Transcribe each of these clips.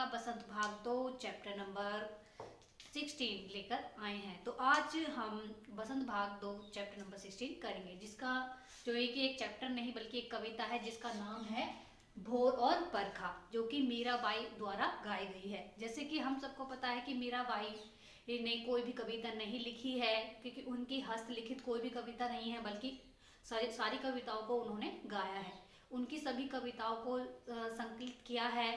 का बसंत भाग 2 chapter number 16 लेकर आए हैं। तो आज हम बसंत भाग 2 चैप्टर नंबर 16 करेंगे, जिसका जो एक चैप्टर नहीं बल्कि एक कविता है जिसका नाम है भोर और बरखा, जो कि मीराबाई द्वारा गाई गई है। जैसे कि हम सबको पता है कि मीराबाई ने कोई भी कविता नहीं लिखी है, क्योंकि उनकी हस्तलिखित कोई भी कविता नहीं है, बल्कि सारी कविताओं को उन्होंने गाया है। उनकी सभी कविताओं को संकलित किया है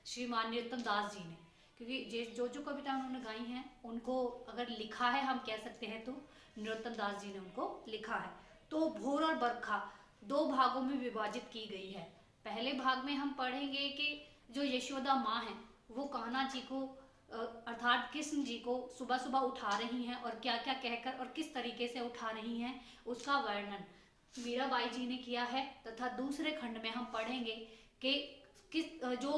श्रीमान नरोत्तम दास जी ने, क्योंकि जो जो कविता उन्होंने गाई हैं उनको अगर लिखा है, हम कह सकते हैं, तो नरोत्तम दास जी ने उनको लिखा है। तो भोर और बरखा दो भागों में विभाजित की गई है। पहले भाग में हम पढ़ेंगे कि जो यशोदा माँ है वो कान्हा जी को अर्थात कृष्ण जी को सुबह सुबह उठा रही हैं और क्या क्या कहकर और किस तरीके से उठा रही हैं उसका वर्णन मीराबाई जी ने किया है। तथा दूसरे खंड में हम पढ़ेंगे कि किस जो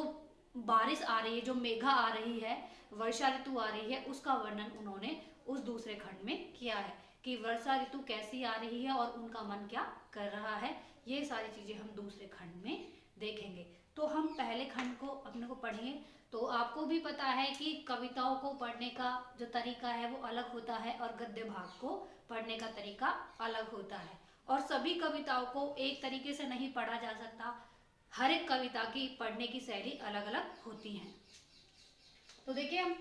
बारिश आ रही है, जो मेघा आ रही है, वर्षा ऋतु आ रही है, उसका वर्णन उन्होंने उस दूसरे खंड में किया है कि वर्षा ऋतु कैसी आ रही है और उनका मन क्या कर रहा है। ये सारी चीजें हम दूसरे खंड में देखेंगे। तो हम पहले खंड को अपने को पढ़ेंगे। तो आपको भी पता है कि कविताओं को पढ़ने का जो तरीका है वो अलग होता है और गद्य भाग को पढ़ने का तरीका अलग होता है, और सभी कविताओं को एक तरीके से नहीं पढ़ा जा सकता। हर एक कविता की पढ़ने की शैली अलग अलग होती है। तो देखिए, हम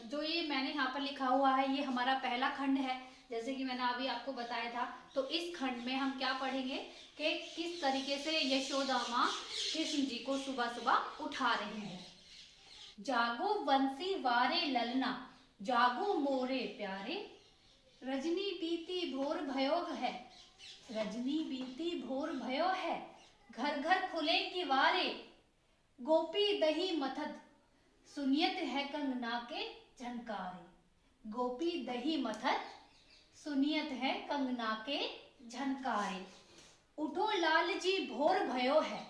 जो ये मैंने यहाँ पर लिखा हुआ है ये हमारा पहला खंड है, जैसे कि मैंने अभी आपको बताया था। तो इस खंड में हम क्या पढ़ेंगे कि किस तरीके से यशोदा माँ कृष्ण जी को सुबह सुबह उठा रही है। जागो बंसी वारे ललना, जागो मोरे प्यारे, रजनी बीती भोर भयो है, रजनी बीती भोर भयो है, घर घर खुले किवारे, गोपी दही मथत, सुनियत है कंगना के झनकारे। गोपी दही मथत, सुनियत है कंगना के झनकारे। उठो लाल जी भोर भयो है,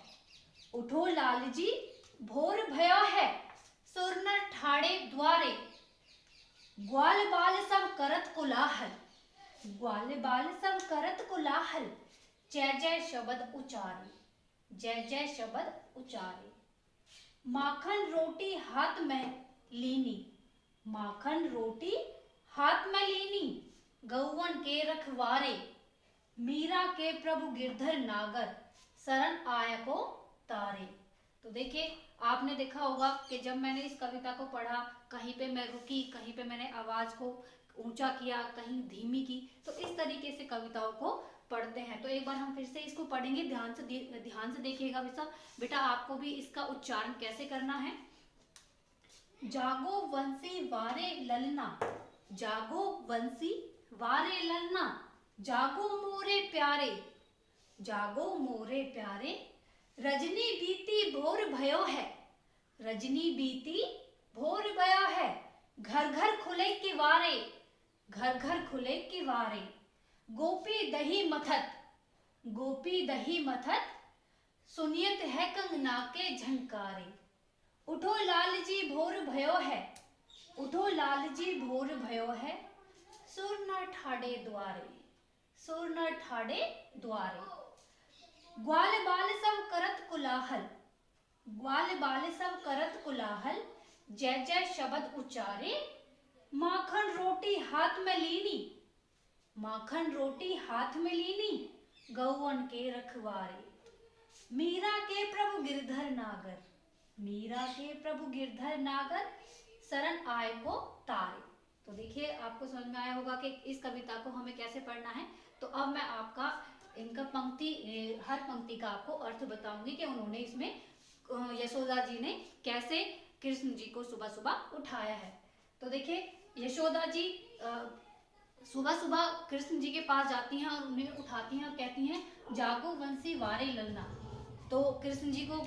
उठो लाल जी भोर भयो है, सुरनर ठाड़े द्वारे, ग्वाल बाल सब करत कोलाहल, ग्वाल बाल सब करत कोलाहल, जय जय शब्द उचारे, जय जय शब्द उचारे। माखन रोटी हाथ में लीनी, माखन रोटी हाथ में लीनी, गौवन के रखवारे, मीरा के प्रभु गिरधर नागर, शरण आय को तारे। तो देखिए, आपने देखा होगा कि जब मैंने इस कविता को पढ़ा, कहीं पे मैं रुकी, कहीं पे मैंने आवाज को ऊंचा किया, कहीं धीमी की। तो इस तरीके से कविताओं को पढ़ते हैं। तो एक बार हम फिर से इसको पढ़ेंगे, ध्यान से देखिएगा बेटा आपको भी इसका उच्चारण कैसे करना है। जागो वंशी वारे ललना, जागो वंशी वारे ललना, जागो मोरे प्यारे, जागो मोरे प्यारे, रजनी बीती भोर भयो है, रजनी बीती भोर भयो है, घर घर खुले किवारे, घर घर खुले किवारे, गोपी दही मथत, गोपी दही मथत, सुनियत है कंगना के झनकारे। उठो लाल जी भोर भयो है, उठो लाल जी भोर भयो है, सुर न ठाड़े द्वारे, सुर न ठाड़े द्वारे। ग्वाल बाल सब करत कोलाहल, ग्वाल बाल सब करत कोलाहल, जय जय शब्द उचारे, माखन रोटी हाथ में लीनी, माखन रोटी हाथ में लीनी, गौवन के रखवारे, मीरा के प्रभु गिरधर नागर, मीरा के प्रभु गिरधर नागर, शरण आय को तारे। तो देखिए, आपको समझ में आया होगा कि इस कविता को हमें कैसे पढ़ना है। तो अब मैं आपका इनका हर पंक्ति का आपको अर्थ बताऊंगी कि उन्होंने इसमें यशोदा जी ने कैसे कृष्ण जी को सुबह सुबह उठाया है। तो देखिए, यशोदा जी सुबह सुबह कृष्ण जी के पास जाती हैं और उन्हें उठाती हैं और कहती हैं, जागो बंसी वारे ललना। तो कृष्ण जी को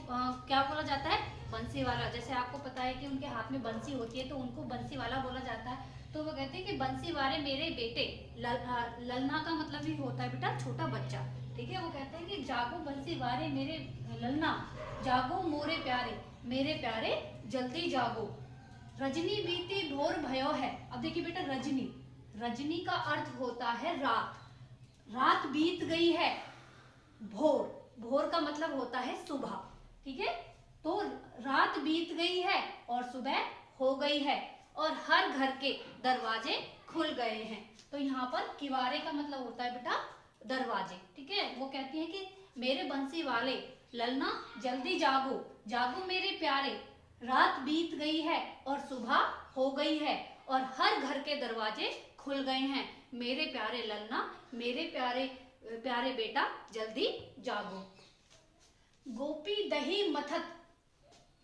क्या बोला जाता है? बंसी वाला। जैसे आपको पता है कि उनके हाथ में बंसी होती है, तो उनको बंसी वाला बोला जाता है। तो वो कहते हैं कि बंसी वारे मेरे बेटे, ललना का मतलब ही होता है बेटा छोटा बच्चा, ठीक है। वो कहते हैं कि जागो बंसी वारे मेरे ललना, जागो मोरे प्यारे, मेरे प्यारे जल्दी जागो, रजनी बीती भोर भयो है। अब देखिए बेटा, रजनी, रजनी का अर्थ होता है रात, रात बीत गई है। भोर, भोर का मतलब होता है सुबह, ठीक है। तो रात बीत गई है और सुबह हो गई है और हर घर के दरवाजे खुल गए हैं। तो यहाँ पर किवारे का मतलब होता है बेटा दरवाजे, ठीक है। वो कहती है कि मेरे बंसी वाले ललना जल्दी जागो, जागो मेरे प्यारे, रात बीत गई है और सुबह हो गई है और हर घर के दरवाजे खुल गए हैं। मेरे प्यारे ललना, मेरे प्यारे प्यारे बेटा, जल्दी जागो। गोपी दही मथत,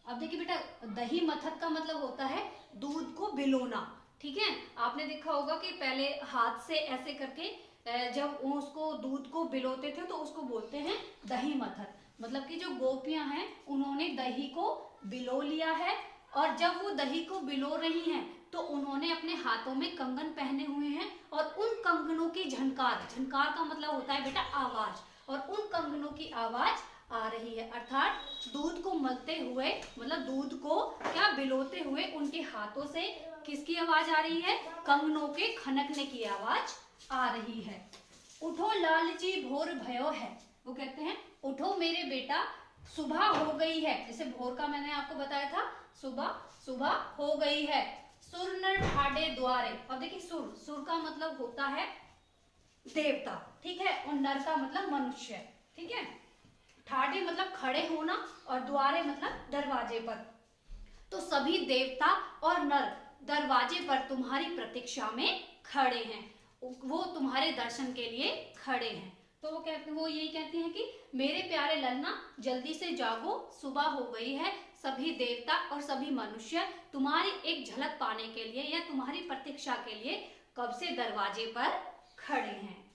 अब देखिए बेटा दही मथत का मतलब होता है दूध को भिगोना, ठीक है। आपने देखा होगा कि पहले हाथ से ऐसे करके जब उसको दूध को भिगोते थे तो उसको बोलते हैं दही मथत। मतलब कि जो गोपियां हैं उन्होंने दही को भिगो लिया है और जब वो दही को भिगो रही हैं तो उन्होंने अपने हाथों में कंगन पहने हुए हैं और उन कंगनों की झनकार, झनकार का मतलब होता है बेटा आवाज, और उन कंगनों की आवाज आ रही है। अर्थात दूध को मलते हुए, मतलब दूध को क्या भिगोते हुए उनके हाथों से किसकी आवाज आ रही है? कंगनों के खनकने की आवाज आ रही है। उठो लालची भोर भयो है, वो कहते हैं उठो मेरे बेटा सुबह हो गई है। जैसे भोर का मैंने आपको बताया था, सुबह सुबह हो गई है। सुर नर ठाडे द्वारे, अब देखिए सुर, सुर का मतलब होता है देवता, ठीक है, और नर का मतलब मनुष्य, ठीक है। ठाडे मतलब खड़े होना और द्वारे मतलब दरवाजे पर। तो सभी देवता और नर दरवाजे पर तुम्हारी प्रतीक्षा में खड़े हैं, वो तुम्हारे दर्शन के लिए खड़े हैं। तो वो यही कहते हैं कि मेरे प्यारे ललना जल्दी से जागो, सुबह हो गई है। सभी देवता और सभी मनुष्य तुम्हारी एक झलक पाने के लिए या तुम्हारी प्रतीक्षा के लिए कब से दरवाजे पर खड़े हैं।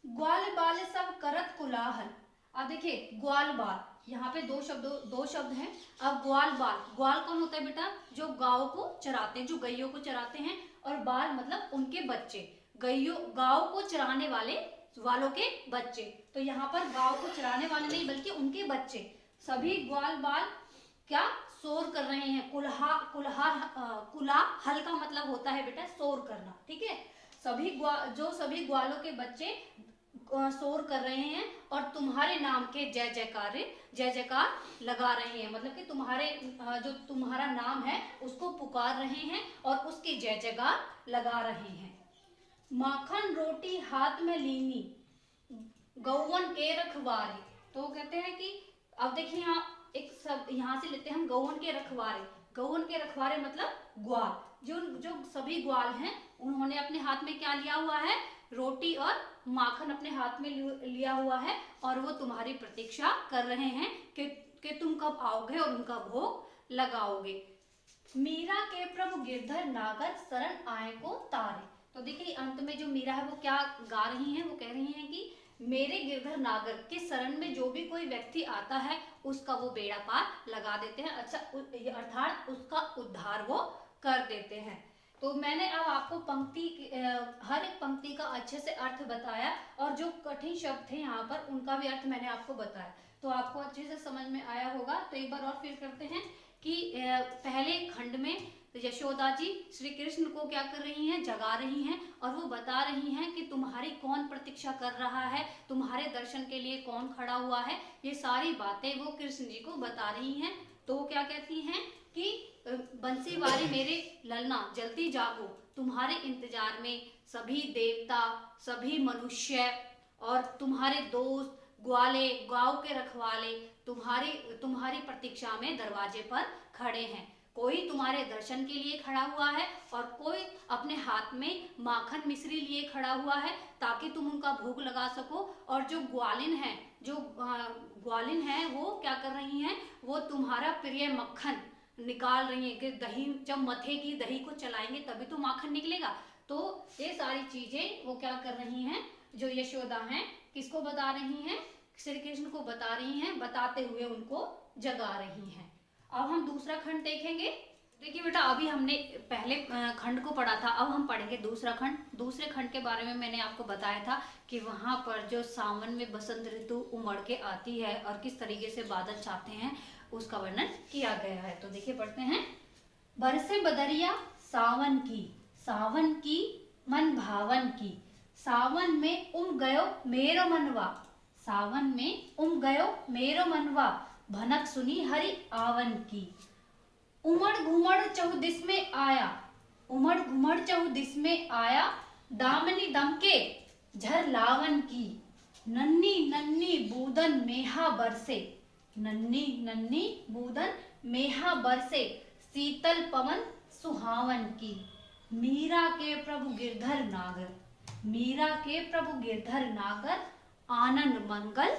ग्वाल बाल सब करत कुलाहल, अब देखिए ग्वाल बाल, यहाँ पे दो शब्द हैं। अब ग्वाल बाल, ग्वाल कौन होता है बेटा? जो गायों को चराते हैं, जो गैयों को चराते हैं, और बाल मतलब उनके बच्चे, गायों को चराने वालों के बच्चे। तो यहाँ पर गायों को चराने वाले नहीं बल्कि उनके बच्चे, सभी ग्वाल बाल क्या शोर कर रहे हैं। कुलाहल का मतलब होता है बेटा शोर करना, ठीक है। सभी ग्वालों के बच्चे शोर कर रहे हैं और तुम्हारे नाम के जय जयकार लगा रहे हैं। मतलब कि जो तुम्हारा नाम है उसको पुकार रहे हैं और उसकी जय जयकार लगा रहे हैं। माखन रोटी हाथ में लीनी गौवन के रखवारे, तो कहते हैं कि अब देखिए यहाँ से लेते हैं हम गौवन के रखवारे। गौवन के रखवारे मतलब ग्वाल, जो सभी ग्वाल हैं उन्होंने अपने हाथ में क्या लिया हुआ है? रोटी और माखन अपने हाथ में लिया हुआ है और वो तुम्हारी प्रतीक्षा कर रहे हैं कि तुम कब आओगे और उनका भोग लगाओगे। मीरा के प्रभु गिरधर नागर शरण आए को तारे, तो देखिए अंत में जो मीरा है वो क्या गा रही हैं? वो कह रही हैं कि मेरे गिरधर नागर के शरण में जो भी कोई व्यक्ति आता है उसका वो बेड़ा पार लगा देते हैं। अच्छा, अर्थात उसका उद्धार वो कर देते हैं। तो मैंने अब आपको हर एक पंक्ति का अच्छे से अर्थ बताया और जो कठिन शब्द थे यहाँ पर उनका भी अर्थ मैंने आपको बताया, तो आपको अच्छे से समझ में आया होगा। तो एक बार और फिर करते हैं कि पहले खंड में यशोदा जी श्री कृष्ण को क्या कर रही हैं? जगा रही हैं और वो बता रही हैं कि तुम्हारी कौन प्रतीक्षा कर रहा है, तुम्हारे दर्शन के लिए कौन खड़ा हुआ है। ये सारी बातें वो कृष्ण जी को बता रही हैं। तो वो क्या कहती हैं कि बंसी वाली मेरे ललना जल्दी जागो, तुम्हारे इंतजार में सभी देवता, सभी मनुष्य और तुम्हारे दोस्त ग्वाले, गांव के रखवाले तुम्हारी प्रतीक्षा में दरवाजे पर खड़े हैं। कोई तुम्हारे दर्शन के लिए खड़ा हुआ है और कोई अपने हाथ में माखन मिश्री लिए खड़ा हुआ है ताकि तुम उनका भोग लगा सको। और जो ग्वालिन है वो क्या कर रही हैं? वो तुम्हारा प्रिय मक्खन निकाल रही है कि दही जब मथेगी, दही को चलाएंगे तभी तो माखन निकलेगा। तो ये सारी चीजें वो क्या कर रही हैं? जो यशोदा हैं किसको बता रही हैं? श्री कृष्ण को बता रही हैं, बताते हुए उनको जगा रही हैं। अब हम दूसरा खंड देखेंगे। देखिए बेटा अभी हमने पहले खंड को पढ़ा था, अब हम पढ़ेंगे दूसरा खंड। दूसरे खंड के बारे में मैंने आपको बताया था कि वहां पर जो सावन में बसंत ऋतु उमड़ के आती है और किस तरीके से बादल छाते हैं उसका वर्णन किया गया है। तो देखिए पढ़ते हैं। बरसे बदरिया सावन की मन भावन की, सावन में उम गयो मेरो मनवा, सावन में उम गयो मेरो मनवा, भनक सुनी हरि आवन की। उमड़ घुमड़ चहुदिस में आया, उमड़ घुमड़ चहुदिस में आया, दामनी दमके झर लावन की। नन्ही नन्ही बूंदन मेहा बरसे, नन्ही नन्ही बूंदन मेहा बरसे, शीतल पवन सुहावन की। मीरा के प्रभु गिरधर नागर, मीरा के प्रभु गिरधर नागर, आनंद मंगल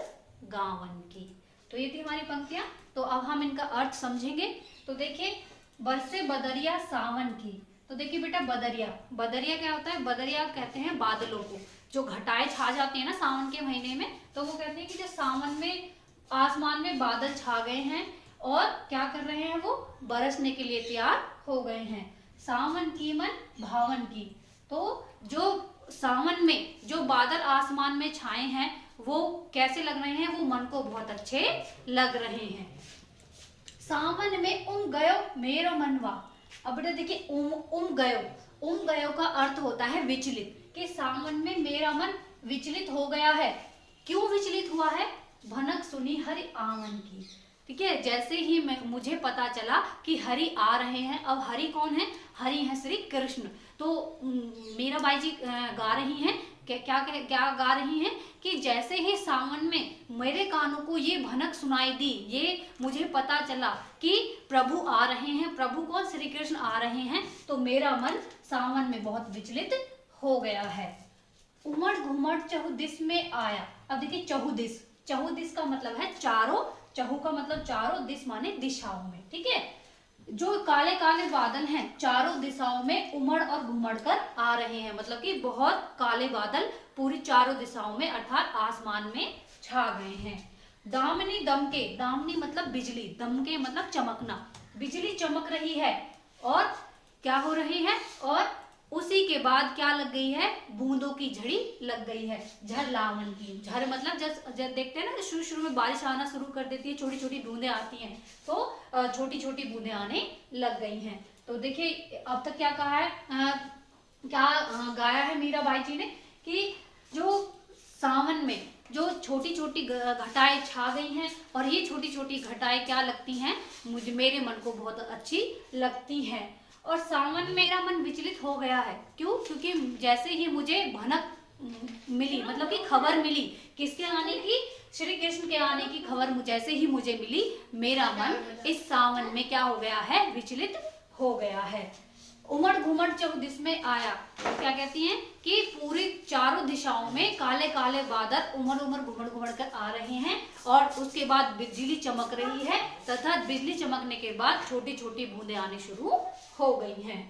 गावन की। तो ये थी हमारी पंक्तियां। तो अब हम इनका अर्थ समझेंगे। तो देखिए, बरसे बदरिया सावन की। तो देखिए बेटा, बदरिया, बदरिया क्या होता है? बदरिया कहते हैं बादलों को, जो घटाएं छा जाती है ना सावन के महीने में, तो वो कहते हैं कि जो सावन में आसमान में बादल छा गए हैं और क्या कर रहे हैं, वो बरसने के लिए तैयार हो गए हैं। सावन की मन भावन की। तो जो सावन में जो बादल आसमान में छाए हैं वो कैसे लग रहे हैं? वो मन को बहुत अच्छे लग रहे हैं। सावन में गयो मेरो मनवा। अब बेटा देखिए, गयो का अर्थ होता है विचलित, कि सावन में मेरा मन विचलित हो गया है। क्यों विचलित हुआ है? भनक सुनी हरि आवन की। ठीक है, जैसे ही मुझे पता चला कि हरि आ रहे हैं। अब हरि कौन है? हरि है श्री कृष्ण। तो मीराबाई जी गा रही हैं, क्या गा रही हैं कि जैसे ही सावन में मेरे कानों को ये भनक सुनाई दी, ये मुझे पता चला कि प्रभु आ रहे हैं, प्रभु कौन? श्री कृष्ण आ रहे हैं, तो मेरा मन सावन में बहुत विचलित हो गया है। उमड़ घुमड़ चहुदिस में आया। अब देखिए, चहुदिस, चहुदिस का मतलब है चारों, चहु का मतलब चारों, दिस माने दिशाओं में। ठीक है, जो काले काले बादल हैं चारों दिशाओं में उमड़ और घुमड़ कर आ रहे हैं, मतलब कि बहुत काले बादल पूरी चारों दिशाओं में अर्थात आसमान में छा गए हैं। दामनी दमके, दामनी मतलब बिजली, दमके मतलब चमकना, बिजली चमक रही है और क्या हो रही है, और उसी के बाद क्या लग गई है? बूंदों की झड़ी लग गई है, झर लावन की। झर मतलब जब देखते हैं ना, शुरू शुरू में बारिश आना शुरू कर देती है, छोटी छोटी बूंदें आती हैं, तो छोटी छोटी बूंदें आने लग गई हैं। तो देखिए, अब तक क्या कहा है, क्या गाया है मीराबाई जी ने कि जो सावन में जो छोटी छोटी घटाएं छा गई हैं, और ये छोटी छोटी घटाएं क्या लगती हैं? मेरे मन को बहुत अच्छी लगती हैं। और सावन में मेरा मन विचलित हो गया है। क्यों? क्योंकि जैसे ही मुझे भनक मिली, मतलब कि खबर मिली, किसके आने की? श्री कृष्ण के आने की खबर जैसे ही मुझे मिली, मेरा मन इस सावन में क्या हो गया है? विचलित हो गया है। उमड़ घुमड़ चहुदिस में आया। क्या कहती हैं कि पूरी चारों दिशाओं में काले काले बादल उमड़ उमड़ घुमड़ घुमड़ कर आ रहे हैं, और उसके बाद बिजली चमक रही है, तथा बिजली चमकने के बाद छोटी छोटी बूंदें आने शुरू हो गई हैं।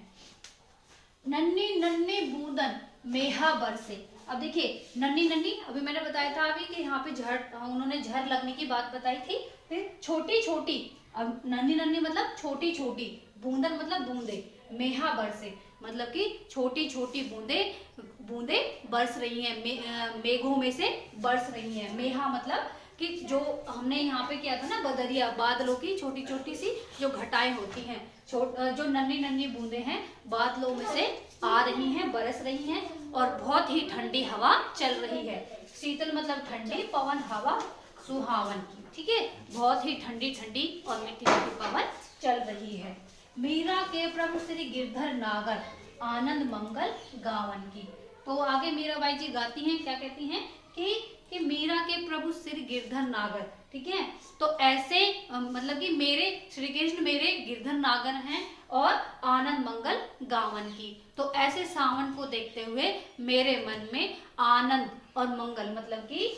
नन्ही नन्ही बूंदन मेहा बरसे। अब देखिए, नन्ही नन्ही, अभी मैंने बताया था अभी कि यहाँ पे उन्होंने झर लगने की बात बताई थी। फिर छोटी छोटी, अब नन्ही नन्ही मतलब छोटी छोटी, बूंदन मतलब बूंदे, मेहा बरसे मतलब कि छोटी छोटी बूंदे बरस रही हैं, मेघों में से बरस रही हैं। मेहा मतलब कि जो हमने यहाँ पे किया था ना, बदरिया, बादलों की छोटी छोटी सी जो घटाएं होती हैं, जो नन्ही नन्ही बूंदे हैं बादलों में से आ रही हैं, बरस रही हैं, और बहुत ही ठंडी हवा चल रही है। शीतल मतलब ठंडी, पवन हवा सुहावन की। ठीक है, बहुत ही ठंडी ठंडी और मीठी मीठी पवन चल रही है। मीरा के प्रभु श्री गिरधर नागर, आनंद मंगल गावन की। तो आगे मीराबाई जी गाती हैं, क्या कहती हैं कि मीरा के प्रभु श्री गिरधर नागर। ठीक है, तो ऐसे मतलब कि मेरे श्री कृष्ण मेरे गिरधर नागर हैं और आनंद मंगल गावन की। तो ऐसे सावन को देखते हुए मेरे मन में आनंद और मंगल मतलब कि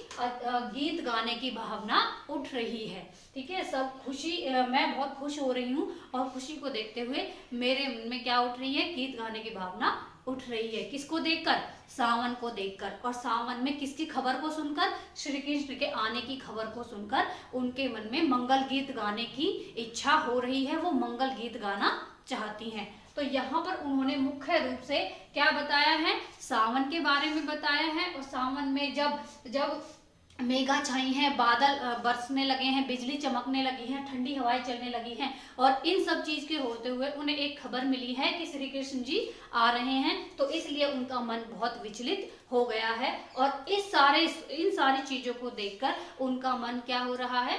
गीत गाने की भावना उठ रही है। ठीक है, सब खुशी, मैं बहुत खुश हो रही हूँ, और खुशी को देखते हुए मेरे मन में क्या उठ रही है? गीत गाने की भावना उठ रही है। किसको देखकर? सावन को देखकर। और सावन में किसकी खबर को सुनकर? श्री कृष्ण के आने की खबर को सुनकर उनके मन में मंगल गीत गाने की इच्छा हो रही है, वो मंगल गीत गाना चाहती हैं। तो यहाँ पर उन्होंने मुख्य रूप से क्या बताया है? सावन के बारे में बताया है। और सावन में जब मेघा छाई हैं, बादल बरसने लगे हैं, बिजली चमकने लगी है, ठंडी हवाएं चलने लगी हैं, और इन सब चीज के होते हुए उन्हें एक खबर मिली है कि श्री कृष्ण जी आ रहे हैं। तो इसलिए उनका मन बहुत विचलित हो गया है, और इन सारी चीजों को देखकर उनका मन क्या हो रहा है,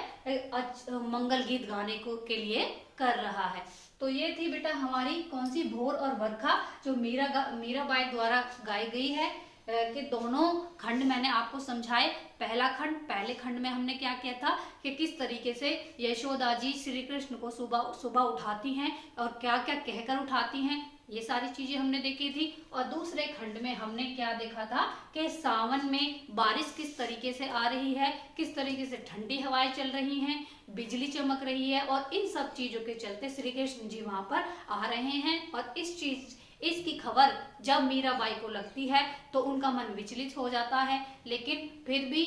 मंगल गीत गाने को के लिए कर रहा है। तो ये थी बेटा हमारी कौन सी, भोर और बरखा, जो मीराबाई द्वारा गाई गई है। कि दोनों खंड मैंने आपको समझाए। पहले खंड में हमने क्या किया था कि किस तरीके से यशोदा जी श्री कृष्ण को सुबह सुबह उठाती हैं और क्या क्या कहकर उठाती हैं, ये सारी चीजें हमने देखी थी। और दूसरे खंड में हमने क्या देखा था कि सावन में बारिश किस तरीके से आ रही है, किस तरीके से ठंडी हवाएं चल रही हैं, बिजली चमक रही है, और इन सब चीजों के चलते श्री कृष्ण जी वहां पर आ रहे हैं। और इसकी खबर जब मीराबाई को लगती है तो उनका मन विचलित हो जाता है, लेकिन फिर भी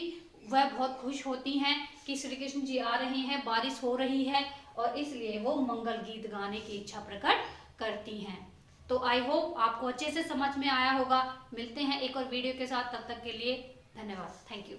वह बहुत खुश होती हैं कि श्री कृष्ण जी आ रहे हैं, बारिश हो रही है, और इसलिए वो मंगल गीत गाने की इच्छा प्रकट करती हैं। तो आई होप आपको अच्छे से समझ में आया होगा। मिलते हैं एक और वीडियो के साथ, तब तक के लिए धन्यवाद। Thank you.